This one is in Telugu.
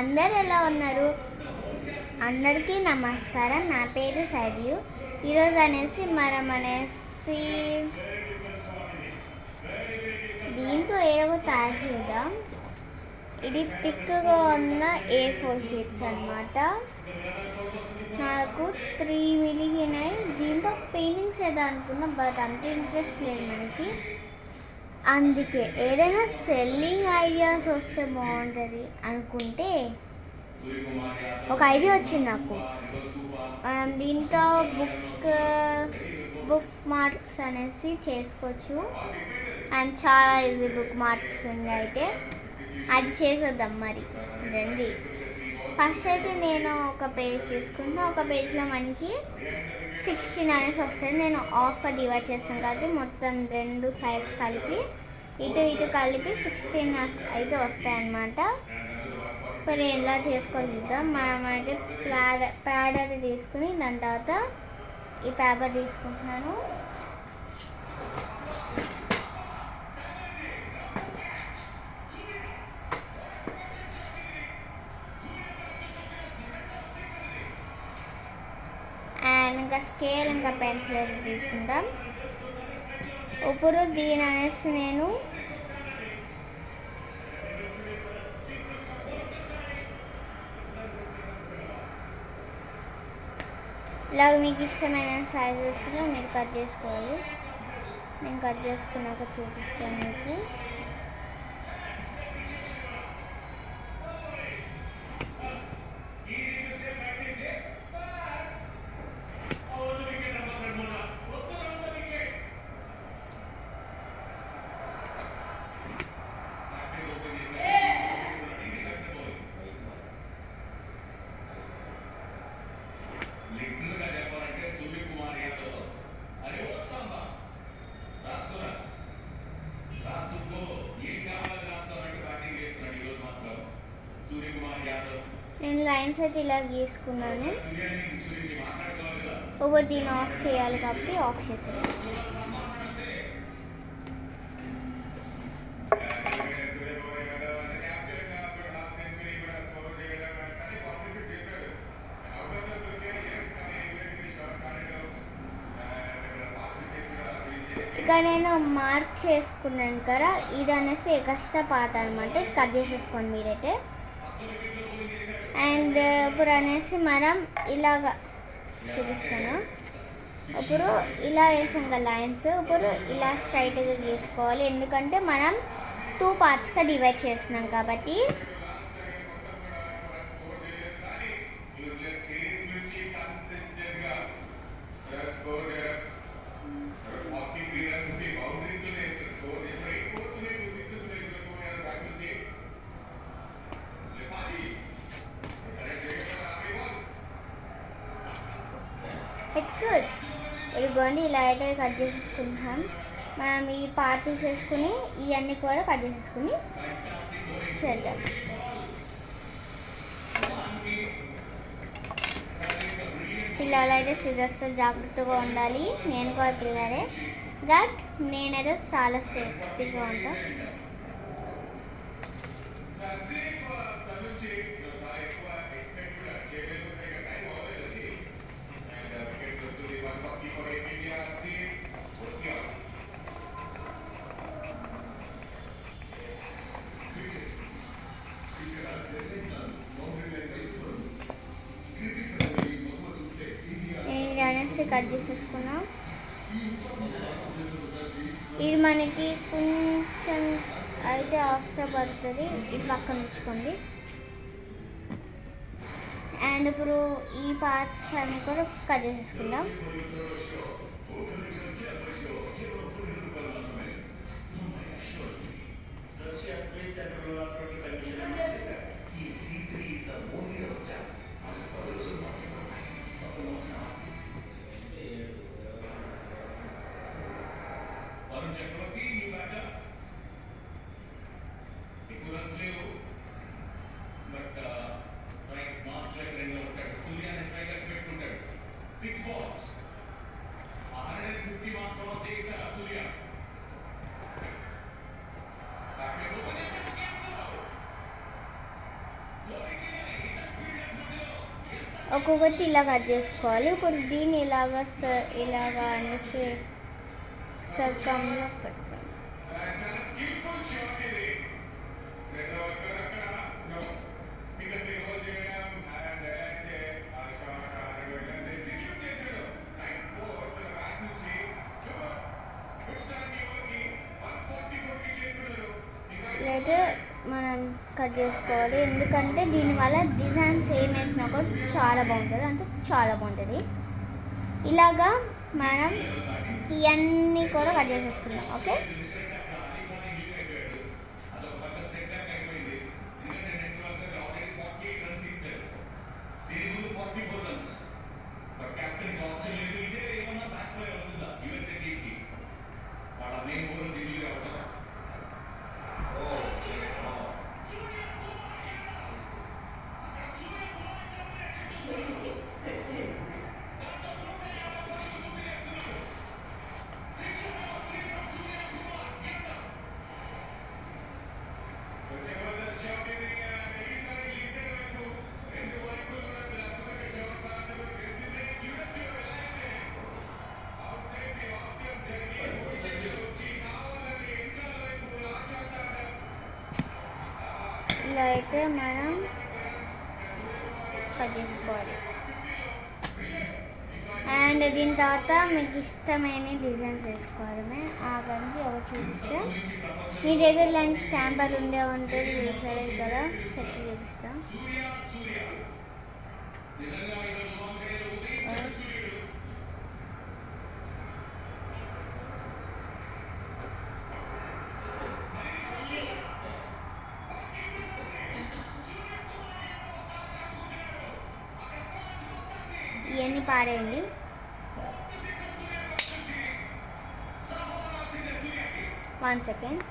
అందరు ఎలా ఉన్నారు? అందరికీ నమస్కారం. నా పేరు సరియు. ఈరోజు దీంతో ఏదో తయారు చేద్దాం. ఇది థిక్గా ఉన్న A4 షీట్స్ అన్నమాట. నాకు 3 మిలిగినాయి. దీంతో పెయింటింగ్స్ ఏదో అనుకున్నా, బట్ అంత ఇంట్రెస్ట్ లేదు మనకి. అందుకే ఏదైనా సెల్లింగ్ ఐడియాస్ వస్తే బాగుంటుంది అనుకుంటే ఒక ఐడియా వచ్చింది నాకు. మనం దీంతో బుక్ మార్క్స్ అనేసి చేసుకోవచ్చు. అండ్ చాలా ఈజీ బుక్ మార్క్సింగ్ అయితే అది చేసేద్దాం. మరి రండి. ఫస్ట్ అయితే నేను ఒక పేజ్ తీసుకుంటా. ఒక పేజ్లో మనకి 16 అనేసి వస్తుంది. నేను ఆఫ్గా డివైడ్ చేస్తాను కాబట్టి మొత్తం 2 సైడ్స్ కలిపి ఇటు కలిపి 16 అయితే వస్తాయన్నమాట. మరి ఎలా చేసుకోవాలి చూద్దాం. మనం అయితే ప్యాడ్ అయితే తీసుకుని దాని తర్వాత ఈ పేపర్ తీసుకుంటున్నాను. అండ్ ఇంకా స్కేల్ ఇంకా పెన్సిల్ అయితే తీసుకుంటాం. ఇప్పుడు దీని అనేసి నేను ఇలాగ మీకు ఇష్టమైన సైజెస్లో మీరు కట్ చేసుకోవాలి. నేను కట్ చేసుకున్నాక చూపిస్తాను మీకు. నేను లైన్స్ అయితే ఇలా గీసుకున్నాను. దీన్ని ఆఫ్ చేయాలి కాబట్టి ఆఫ్ చేసాను. ఇక నేను మార్క్ చేసుకున్నాను కదా, ఇది అనేసి ఎక్స్ట్రా పార్ట్ అనమాట. ఇది కట్ చేసేసుకోండి మీరైతే. అండ్ ఇప్పుడు అనేసి మనం ఇలాగా చూపిస్తాను. ఇప్పుడు ఇలా వేసాం కదా లైన్స్, ఇప్పుడు ఇలా స్ట్రైట్గా గీసుకోవాలి. ఎందుకంటే మనం 2 పార్ట్స్గా డివైడ్ చేస్తున్నాం కాబట్టి. It's good. ఇదిగోండి ఇలా అయితే కట్ చేసేసుకుంటాం. మనం ఈ పార్ట్ తీసేసుకుని ఇవన్నీ కూడా కట్ చేసేసుకుని చేద్దాం. పిల్లలు అయితే సిజర్స్తో జాగ్రత్తగా ఉండాలి. నేను కూడా పిల్లలే, బట్ నేనైతే చాలా సేఫ్టీగా ఉంటాను. అనేసి కట్ చేసేసుకున్నాం. ఇది మనకి కొంచెం అయితే ఆఫ్సా పడుతుంది. ఇది పక్కన ఉంచుకోండి. అండ్ ఇప్పుడు ఈ పార్ట్స్ అన్ని కూడా కట్ చేసేసుకుందాం. ఒక్కొక్కటి ఇలా కట్ చేసుకోవాలి. ఇప్పుడు దీన్ని ఇలాగా అనేసి సర్కంలో పెడతాం. ఇదైతే మనం కట్ చేసుకోవాలి, ఎందుకంటే దీనివల్ల డిజైన్ సేమ్ వేసినా కూడా చాలా బాగుంటుంది, అంటే చాలా బాగుంటుంది. ఇలాగా మనం ఇవన్నీ కూడా కట్ చేసేసుకుందాం. ఓకే, ఇలా అయితే మనం కట్ చేసుకోవాలి. అండ్ దీని తర్వాత మీకు ఇష్టమైన డిజైన్స్ వేసుకోవడమే. ఆగండి ఒకటి చూపిస్తే, మీ దగ్గర ఇలాంటి స్టాంపర్ ఉంటే సరే కదా సెట్ చూపిస్తాం. ఇవన్నీ పారేయండి. One second.